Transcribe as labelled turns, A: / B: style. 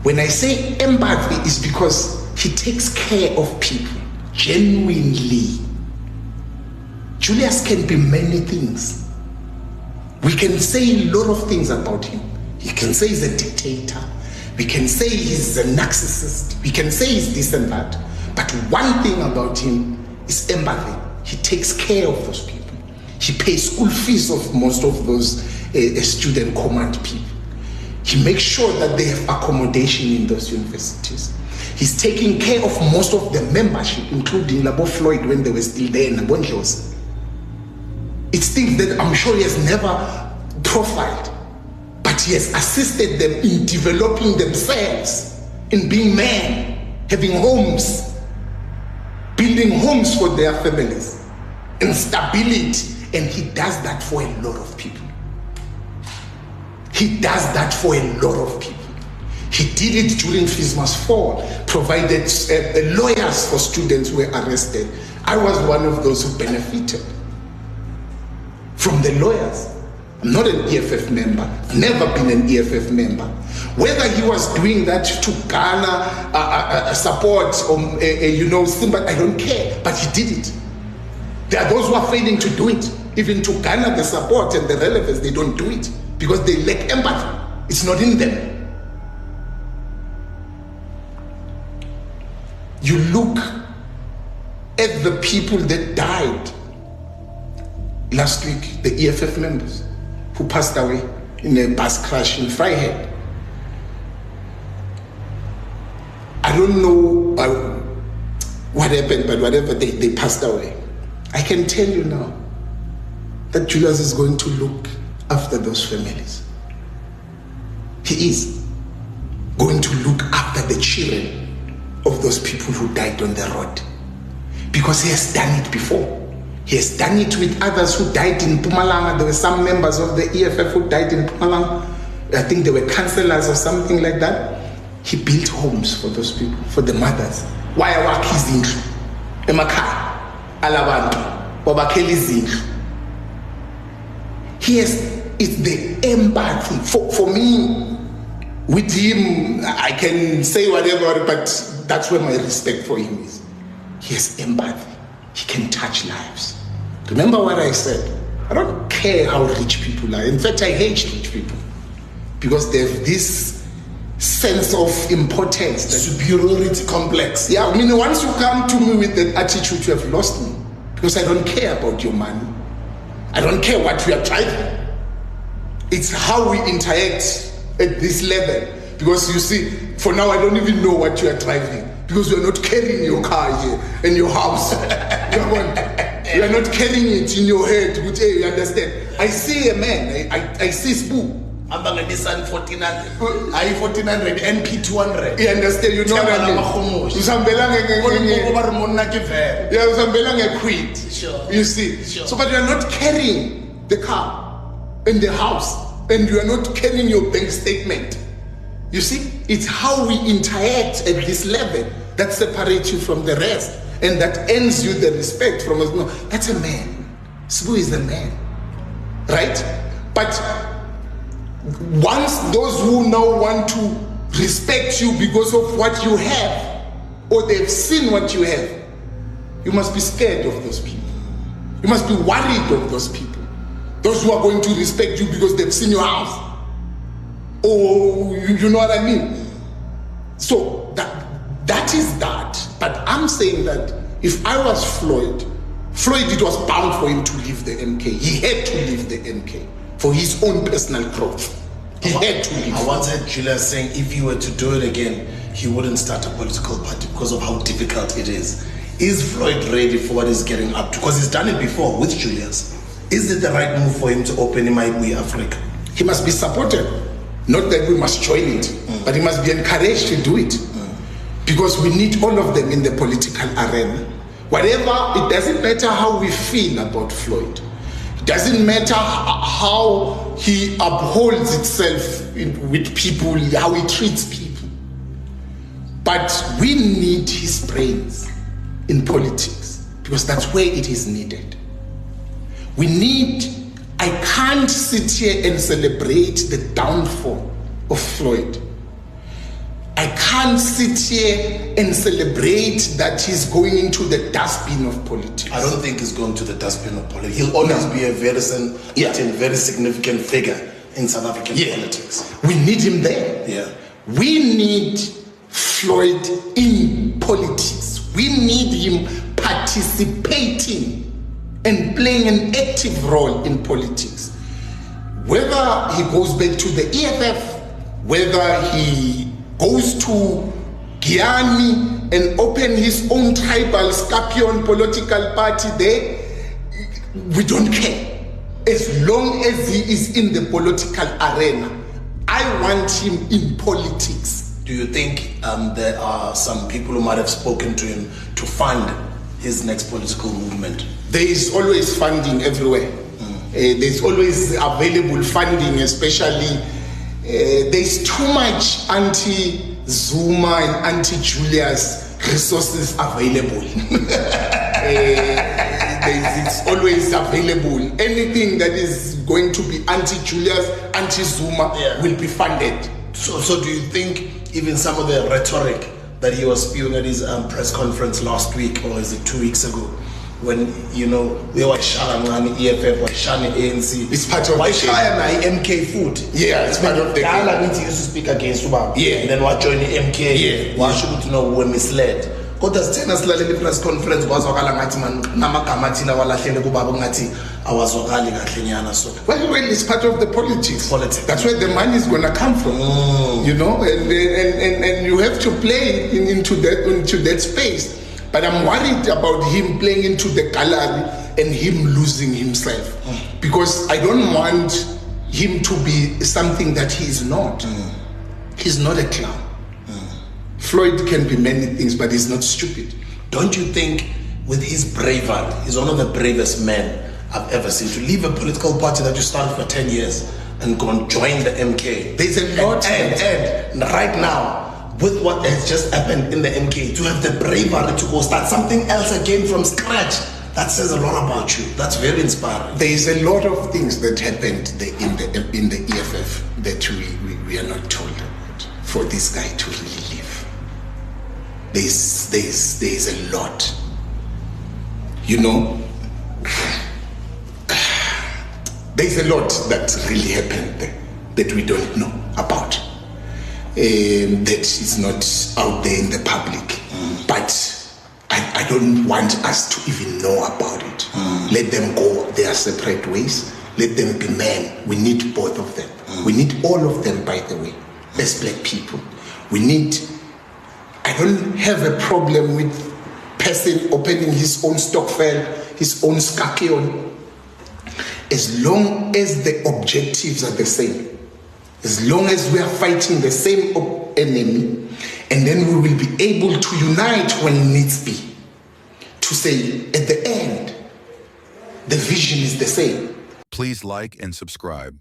A: When I say empathy, is because he takes care of people genuinely. Julius can be many things. We can say a lot of things about him. You can say he's a dictator. We can say he's a narcissist. We can say he's this and that. But one thing about him is empathy. He takes care of those people. He pays school fees of most of those student command people. He makes sure that they have accommodation in those universities. He's taking care of most of the membership, including Labo Floyd when they were still there in Nabonjos. It's things that I'm sure he has never profiled, but he has assisted them in developing themselves, in being men, having homes, building homes for their families, and stability. And he does that for a lot of people. He does that for a lot of people. He did it during FISMA's fall, provided lawyers for students who were arrested. I was one of those who benefited from the lawyers. I'm not an EFF member, never been an EFF member. Whether he was doing that to garner support or sympathy, I don't care, but he did it. There are those who are failing to do it, even to garner the support and the relevance. They don't do it because they lack empathy. It's not in them. You look at the people that died last week, the EFF members who passed away in a bus crash in Vryheid. I don't know what happened, but whatever, they passed away. I can tell you now that Julius is going to look after those families. He is going to look after the children of those people who died on the road, because he has done it before. He has done it with others who died in Mpumalanga. There were some members of the EFF who died in Mpumalanga. I think they were councillors or something like that. He built homes for those people, for the mothers. Why are izindlu emakhaya alabantu babakhela izindlu? It's the empathy. For me, with him, I can say whatever, but that's where my respect for him is. He has empathy. He can touch lives. Remember what I said? I don't care how rich people are. In fact, I hate rich people because they have this sense of importance, the superiority complex. Yeah, I mean, once you come to me with that attitude, you have lost me, because I don't care about your money. I don't care what we are driving. It's how we interact at this level. Because you see, for now, I don't even know what you are driving, because you are not carrying your car here in your house. You are not carrying it in your head. Which, hey, you understand? I see a man, I see Spoo. I'm a Nissan 1400, I-1400, NP200. You understand? You know what I mean? Sure. You see? Sure. So, but you are not carrying the car in the house, and you are not carrying your bank statement. You see? It's how we interact at this level that separates you from the rest, and that earns you the respect from us. No, that's a man. Sbu is a man. Right? But once those who now want to respect you because of what you have, or they've seen what you have, you must be scared of those people. You must be worried of those people. Those who are going to respect you because they've seen your house. Oh, you know what I mean? So that is that. But I'm saying that if I was Floyd, it was bound for him to leave the MK. He had to leave the MK for his own personal growth. He had to leave.
B: I once heard Julius saying if he were to do it again, he wouldn't start a political party because of how difficult it is. Is Floyd ready for what he's getting up to? Because he's done it before with Julius. Is it the right move for him to open Mcebo Africa?
A: He must be supported. Not that we must join it, but he must be encouraged to do it. Because we need all of them in the political arena. Whatever, it doesn't matter how we feel about Floyd. It doesn't matter how he upholds itself with people, how he treats people. But we need his brains in politics, because that's where it is needed. I can't sit here and celebrate the downfall of Floyd. I can't sit here and celebrate that he's going into the dustbin of politics.
B: I don't think he's going to the dustbin of politics. He'll always be a very significant figure in South African politics.
A: We need him there.
B: Yeah.
A: We need Floyd in politics. We need him participating and playing an active role in politics. Whether he goes back to the EFF, whether he goes to Guyana and open his own tribal scorpion political party there, we don't care. As long as he is in the political arena, I want him in politics.
B: Do you think there are some people who might have spoken to him to fund his next political movement?
A: There is always funding everywhere. There's always available funding, especially there's too much anti-Zuma and anti-Julius resources available. It's always available. Anything that is going to be anti-Julius, anti-Zuma will be funded.
B: So do you think even some of the rhetoric that he was spewing at his press conference last week, or is it 2 weeks ago, when they were shouting EFF or shouting ANC,
A: it's part of
B: why
A: the
B: shouting MK food?
A: Yeah, it's part of the game.
B: He used to speak against Shivambu.
A: Yeah.
B: And then what joined the MK?
A: Yeah.
B: Why should we know we were misled? Kodwa sithena silalele press conference kwazwakala ngathi man namagama thina walahlele kubaba ngathi awazwakali kahle nyana so.
A: Well, it's part of the politics. That's where the money is going to come from. And you have to play into that space. But I'm worried about him playing into the gallery and him losing himself. Because I don't want him to be something that he is not. He's not a clown. Floyd can be many things, but he's not stupid.
B: Don't you think with his bravery, he's one of the bravest men I've ever seen, to leave a political party that you started for 10 years and go and join the MK?
A: There's a lot.
B: And right now, with what has just happened in the MK, to have the bravery to go start something else again from scratch, that says a lot about you. That's very inspiring.
A: There is a lot of things that happened in the EFF that we are not told about for this guy to really live. There's a lot. There's a lot that really happened there that we don't know about. That is not out there in the public. But I don't want us to even know about it. Let them go their separate ways. Let them be men. We need both of them. We need all of them, by the way, as black people. I don't have a problem with person opening his own stokvel, his own skakion, as long as the objectives are the same, as long as we are fighting the same enemy, and then we will be able to unite when needs be, to say at the end, the vision is the same.
C: Please like and subscribe.